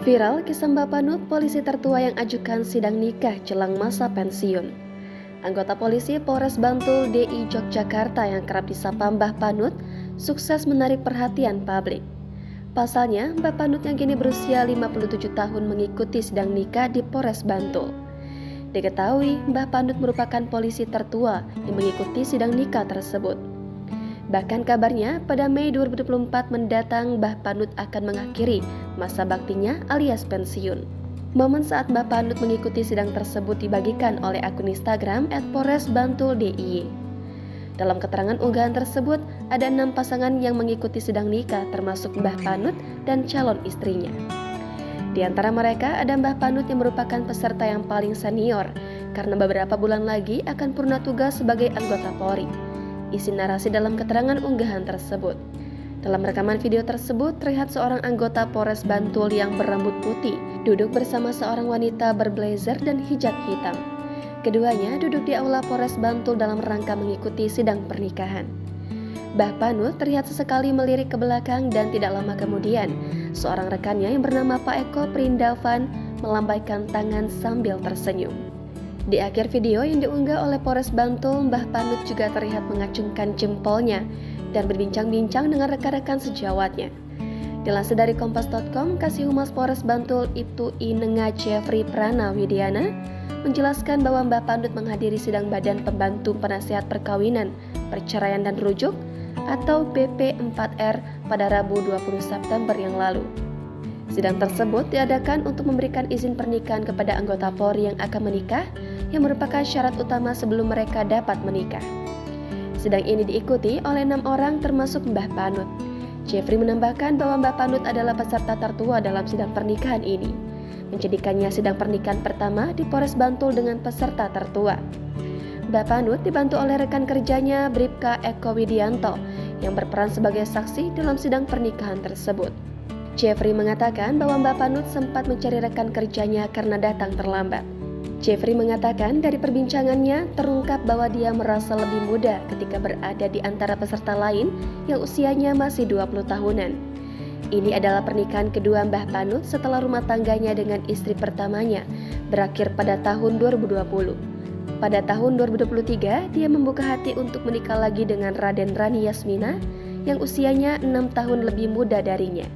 Viral kisah Mbak Panut, polisi tertua yang ajukan sidang nikah jelang masa pensiun. Anggota polisi Polres Bantul DI Yogyakarta yang kerap disapa Mbah Panut sukses menarik perhatian publik. Pasalnya, Mbah Panut yang kini berusia 57 tahun mengikuti sidang nikah di Polres Bantul. Diketahui, Mbah Panut merupakan polisi tertua yang mengikuti sidang nikah tersebut. Bahkan kabarnya pada Mei 2024 mendatang Mbah Panut akan mengakhiri masa baktinya alias pensiun. Momen saat Mbah Panut mengikuti sidang tersebut dibagikan oleh akun Instagram @polresbantuldiy. Dalam keterangan unggahan tersebut ada 6 pasangan yang mengikuti sidang nikah termasuk Mbah Panut dan calon istrinya. Di antara mereka ada Mbah Panut yang merupakan peserta yang paling senior karena beberapa bulan lagi akan purna tugas sebagai anggota Polri. Isi narasi dalam keterangan unggahan tersebut. Dalam rekaman video tersebut terlihat seorang anggota Polres Bantul yang berambut putih duduk bersama seorang wanita berblazer dan hijab hitam. Keduanya duduk di aula Polres Bantul dalam rangka mengikuti sidang pernikahan. Mbah Panut terlihat sesekali melirik ke belakang dan tidak lama kemudian seorang rekannya yang bernama Pak Eko Prindavan melambaikan tangan sambil tersenyum. Di akhir video yang diunggah oleh Polres Bantul, Mbah Panut juga terlihat mengacungkan jempolnya dan berbincang-bincang dengan rekan-rekan sejawatnya. Dilansir dari Kompas.com, Kasih Humas Polres Bantul Ibtu Inenga Jeffrey Pranawidiana menjelaskan bahwa Mbah Panut menghadiri sidang Badan Pembantu Penasehat Perkawinan, Perceraian dan Rujuk atau BP4R pada Rabu 20 September yang lalu. Sidang tersebut diadakan untuk memberikan izin pernikahan kepada anggota Polri yang akan menikah, yang merupakan syarat utama sebelum mereka dapat menikah. Sidang ini diikuti oleh 6 orang termasuk Mbah Panut. Jeffrey menambahkan bahwa Mbah Panut adalah peserta tertua dalam sidang pernikahan ini, menjadikannya sidang pernikahan pertama di Polres Bantul dengan peserta tertua. Mbah Panut dibantu oleh rekan kerjanya Bribka Eko Widianto yang berperan sebagai saksi dalam sidang pernikahan tersebut. Jeffrey mengatakan bahwa Mbah Panut sempat mencari rekan kerjanya karena datang terlambat. Jeffrey mengatakan dari perbincangannya terungkap bahwa dia merasa lebih muda ketika berada di antara peserta lain yang usianya masih 20 tahunan. Ini adalah pernikahan kedua Mbah Panut setelah rumah tangganya dengan istri pertamanya berakhir pada tahun 2020. Pada tahun 2023, dia membuka hati untuk menikah lagi dengan Raden Rani Yasmina yang usianya 6 tahun lebih muda darinya.